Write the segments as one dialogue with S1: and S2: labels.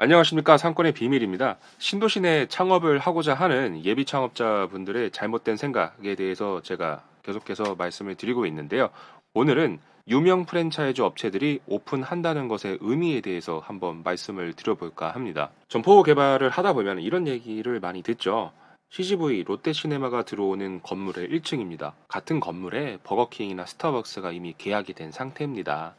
S1: 안녕하십니까. 상권의 비밀입니다. 신도시 내 창업을 하고자 하는 예비 창업자분들의 잘못된 생각에 대해서 제가 계속해서 말씀을 드리고 있는데요. 오늘은 유명 프랜차이즈 업체들이 오픈한다는 것의 의미에 대해서 한번 말씀을 드려볼까 합니다. 점포 개발을 하다 보면 이런 얘기를 많이 듣죠. CGV 롯데시네마가 들어오는 건물의 1층입니다. 같은 건물에 버거킹이나 스타벅스가 이미 계약이 된 상태입니다.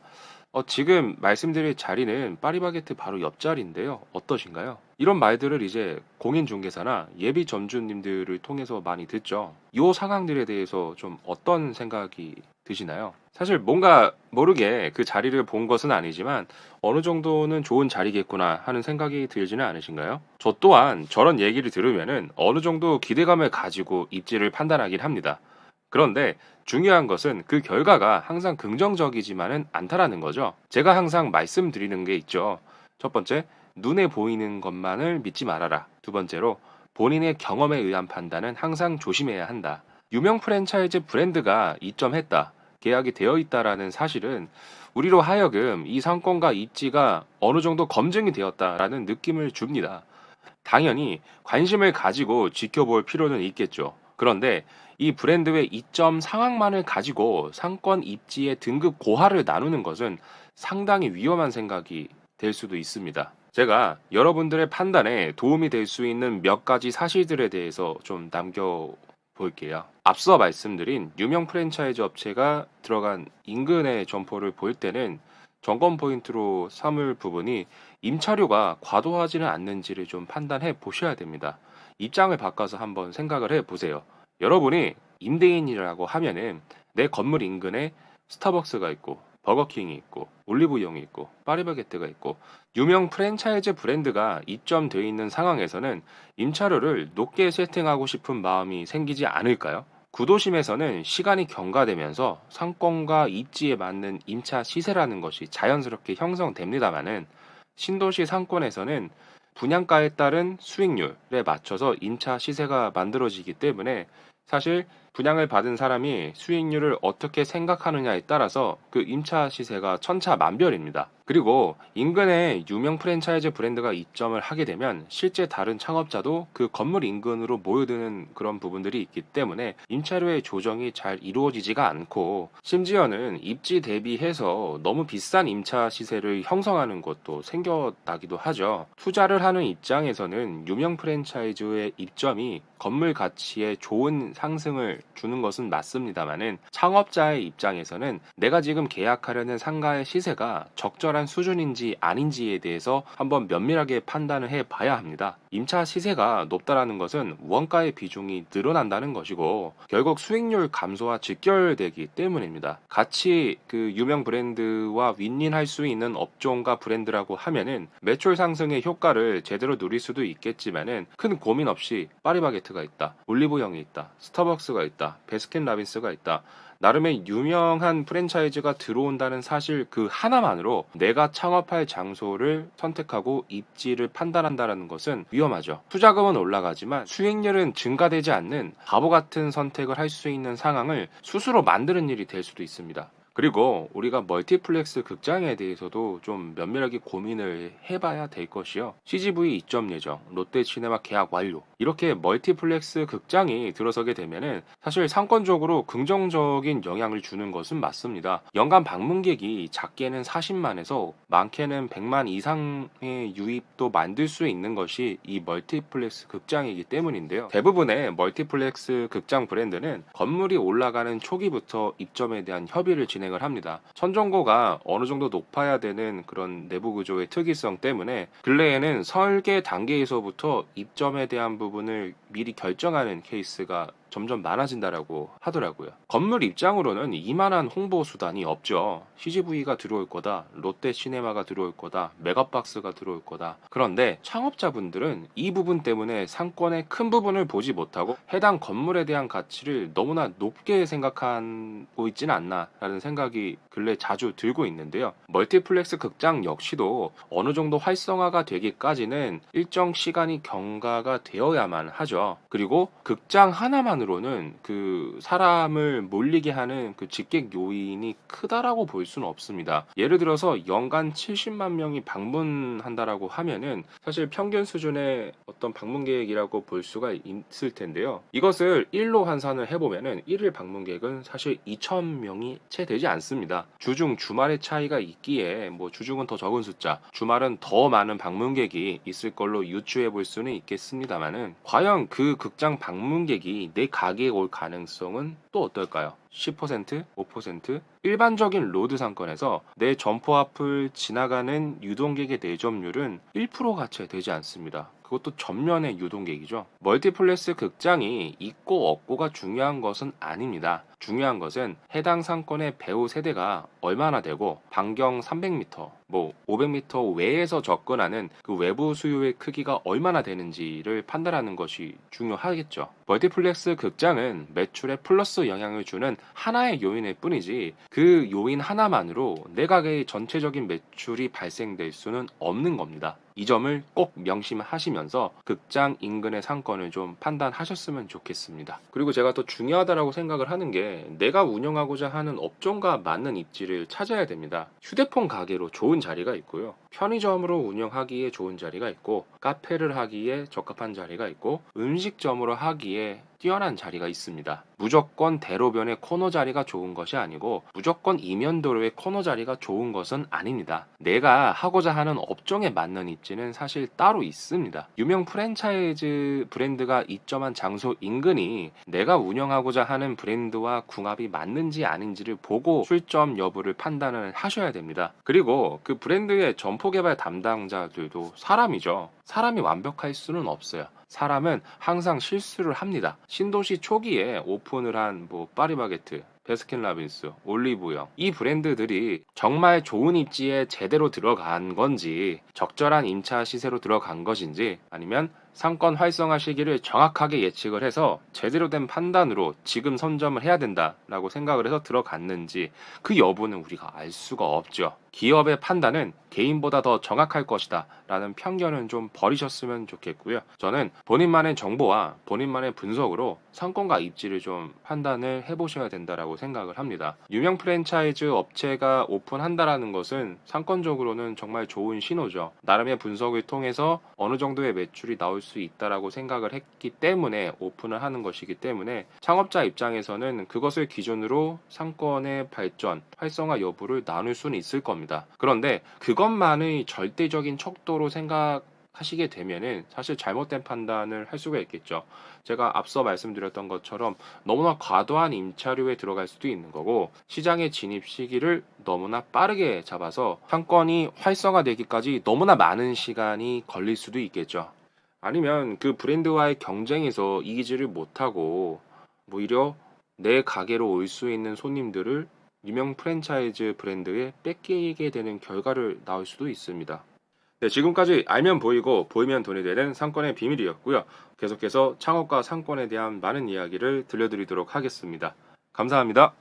S1: 지금 말씀드릴 자리는 파리바게트 바로 옆자리인데요. 어떠신가요? 이런 말들을 이제 공인중개사나 예비 점주님들을 통해서 많이 듣죠. 이 상황들에 대해서 좀 어떤 생각이 드시나요? 사실 뭔가 모르게 그 자리를 본 것은 아니지만 어느 정도는 좋은 자리겠구나 하는 생각이 들지는 않으신가요? 저 또한 저런 얘기를 들으면은 어느 정도 기대감을 가지고 입지를 판단하긴 합니다. 그런데 중요한 것은 그 결과가 항상 긍정적이지만은 않다라는 거죠. 제가 항상 말씀드리는 게 있죠. 첫 번째, 눈에 보이는 것만을 믿지 말아라. 두 번째로, 본인의 경험에 의한 판단은 항상 조심해야 한다. 유명 프랜차이즈 브랜드가 입점했다, 계약이 되어 있다라는 사실은 우리로 하여금 이 상권과 입지가 어느 정도 검증이 되었다라는 느낌을 줍니다. 당연히 관심을 가지고 지켜볼 필요는 있겠죠. 그런데 이 브랜드의 이점 상황만을 가지고 상권 입지의 등급 고하를 나누는 것은 상당히 위험한 생각이 될 수도 있습니다. 제가 여러분들의 판단에 도움이 될 수 있는 몇 가지 사실들에 대해서 좀 남겨볼게요. 앞서 말씀드린 유명 프랜차이즈 업체가 들어간 인근의 점포를 볼 때는 점검 포인트로 삼을 부분이 임차료가 과도하지는 않는지를 좀 판단해 보셔야 됩니다. 입장을 바꿔서 한번 생각을 해 보세요. 여러분이 임대인이라고 하면은 내 건물 인근에 스타벅스가 있고 버거킹이 있고 올리브영이 있고 파리바게뜨가 있고 유명 프랜차이즈 브랜드가 입점되어 있는 상황에서는 임차료를 높게 세팅하고 싶은 마음이 생기지 않을까요? 구도심에서는 시간이 경과되면서 상권과 입지에 맞는 임차 시세라는 것이 자연스럽게 형성됩니다마는 신도시 상권에서는 분양가에 따른 수익률에 맞춰서 임차 시세가 만들어지기 때문에 사실 분양을 받은 사람이 수익률을 어떻게 생각하느냐에 따라서 그 임차 시세가 천차만별입니다. 그리고 인근에 유명 프랜차이즈 브랜드가 입점을 하게 되면 실제 다른 창업자도 그 건물 인근으로 모여드는 그런 부분들이 있기 때문에 임차료의 조정이 잘 이루어지지가 않고 심지어는 입지 대비해서 너무 비싼 임차 시세를 형성하는 것도 생겨나기도 하죠. 투자를 하는 입장에서는 유명 프랜차이즈의 입점이 건물 가치에 좋은 상승을 주는 것은 맞습니다만은 창업자의 입장에서는 내가 지금 계약하려는 상가의 시세가 적절한 수준인지 아닌지에 대해서 한번 면밀하게 판단을 해 봐야 합니다. 임차 시세가 높다라는 것은 원가의 비중이 늘어난다는 것이고 결국 수익률 감소와 직결되기 때문입니다. 같이 그 유명 브랜드와 윈윈할 수 있는 업종과 브랜드라고 하면은 매출 상승의 효과를 제대로 누릴 수도 있겠지만은 큰 고민 없이 파리바게트가 있다, 올리브영이 있다, 스타벅스가 있다, 베스킨라빈스가 있다. 나름의 유명한 프랜차이즈가 들어온다는 사실 그 하나만으로 내가 창업할 장소를 선택하고 입지를 판단한다는 것은 위험하죠. 투자금은 올라가지만 수익률은 증가되지 않는 바보 같은 선택을 할 수 있는 상황을 스스로 만드는 일이 될 수도 있습니다. 그리고 우리가 멀티플렉스 극장에 대해서도 좀 면밀하게 고민을 해봐야 될 것이요. CGV 입점 예정, 롯데시네마 계약 완료. 이렇게 멀티플렉스 극장이 들어서게 되면은 사실 상권적으로 긍정적인 영향을 주는 것은 맞습니다. 연간 방문객이 작게는 40만에서 많게는 100만 이상의 유입도 만들 수 있는 것이 이 멀티플렉스 극장이기 때문인데요. 대부분의 멀티플렉스 극장 브랜드는 건물이 올라가는 초기부터 입점에 대한 협의를 진행을 합니다. 천정고가 어느 정도 높아야 되는 그런 내부 구조의 특이성 때문에 근래에는 설계 단계에서부터 입점에 대한 부분을 미리 결정하는 케이스가 점점 많아진다라고 하더라고요. 건물 입장으로는 이만한 홍보 수단이 없죠. CGV가 들어올 거다, 롯데시네마가 들어올 거다, 메가박스가 들어올 거다. 그런데 창업자분들은 이 부분 때문에 상권의 큰 부분을 보지 못하고 해당 건물에 대한 가치를 너무나 높게 생각하고 있지는 않나라는 생각이 근래 자주 들고 있는데요. 멀티플렉스 극장 역시도 어느 정도 활성화가 되기까지는 일정 시간이 경과가 되어야만 하죠. 그리고 극장 하나만으로 것만으로는 그 사람을 몰리게 하는 그 직객 요인이 크다라고 볼 수는 없습니다. 예를 들어서 연간 70만 명이 방문한다라고 하면은 사실 평균 수준의 어떤 방문객이라고 볼 수가 있을 텐데요. 이것을 1로 환산을 해보면은 1일 방문객은 사실 2,000명이 채 되지 않습니다. 주중 주말의 차이가 있기에 뭐 주중은 더 적은 숫자, 주말은 더 많은 방문객이 있을 걸로 유추해 볼 수는 있겠습니다만은 과연 그 극장 방문객이 내 가게에 올 가능성은 또 어떨까요? 10%? 5%? 일반적인 로드 상권에서 내 점포 앞을 지나가는 유동객의 내점률은 1%가 채 되지 않습니다. 그것도 전면의 유동객이죠. 멀티플렉스 극장이 있고 없고가 중요한 것은 아닙니다. 중요한 것은 해당 상권의 배우 세대가 얼마나 되고 반경 300m, 뭐 500m 외에서 접근하는 그 외부 수요의 크기가 얼마나 되는지를 판단하는 것이 중요하겠죠. 멀티플렉스 극장은 매출에 플러스 영향을 주는 하나의 요인일 뿐이지 그 요인 하나만으로 내 가게의 전체적인 매출이 발생될 수는 없는 겁니다. 이 점을 꼭 명심하시면서 극장 인근의 상권을 좀 판단하셨으면 좋겠습니다. 그리고 제가 또 중요하다고 생각을 하는 게 내가 운영하고자 하는 업종과 맞는 입지를 찾아야 됩니다. 휴대폰 가게로 좋은 자리가 있고요. 편의점으로 운영하기에 좋은 자리가 있고 카페를 하기에 적합한 자리가 있고 음식점으로 하기에 뛰어난 자리가 있습니다. 무조건 대로변의 코너 자리가 좋은 것이 아니고 무조건 이면도로의 코너 자리가 좋은 것은 아닙니다. 내가 하고자 하는 업종에 맞는 입지는 사실 따로 있습니다. 유명 프랜차이즈 브랜드가 입점한 장소 인근이 내가 운영하고자 하는 브랜드와 궁합이 맞는지 아닌지를 보고 출점 여부를 판단을 하셔야 됩니다. 그리고 그 브랜드의 점포 개발 담당자들도 사람이죠. 사람이 완벽할 수는 없어요. 사람은 항상 실수를 합니다. 신도시 초기에 오픈을 한 뭐 파리바게트, 베스킨라빈스, 올리브영 이 브랜드들이 정말 좋은 입지에 제대로 들어간 건지 적절한 임차 시세로 들어간 것인지 아니면 상권 활성화 시기를 정확하게 예측을 해서 제대로 된 판단으로 지금 선점을 해야 된다라고 생각을 해서 들어갔는지 그 여부는 우리가 알 수가 없죠. 기업의 판단은 개인보다 더 정확할 것이다 라는 편견은 좀 버리셨으면 좋겠고요. 저는 본인만의 정보와 본인만의 분석으로 상권과 입지를 좀 판단을 해보셔야 된다라고 생각을 합니다. 유명 프랜차이즈 업체가 오픈한다라는 것은 상권적으로는 정말 좋은 신호죠. 나름의 분석을 통해서 어느 정도의 매출이 나올 수 있다라고 생각을 했기 때문에 오픈을 하는 것이기 때문에 창업자 입장에서는 그것을 기준으로 상권의 발전, 활성화 여부를 나눌 수는 있을 겁니다. 그런데 그것만의 절대적인 척도로 생각하시게 되면은 사실 잘못된 판단을 할 수가 있겠죠. 제가 앞서 말씀드렸던 것처럼 너무나 과도한 임차료에 들어갈 수도 있는 거고 시장의 진입 시기를 너무나 빠르게 잡아서 상권이 활성화되기까지 너무나 많은 시간이 걸릴 수도 있겠죠. 아니면 그 브랜드와의 경쟁에서 이기지를 못하고 오히려 내 가게로 올 수 있는 손님들을 유명 프랜차이즈 브랜드에 뺏기게 되는 결과를 낳을 수도 있습니다. 네, 지금까지 알면 보이고 보이면 돈이 되는 상권의 비밀이었고요. 계속해서 창업과 상권에 대한 많은 이야기를 들려드리도록 하겠습니다. 감사합니다.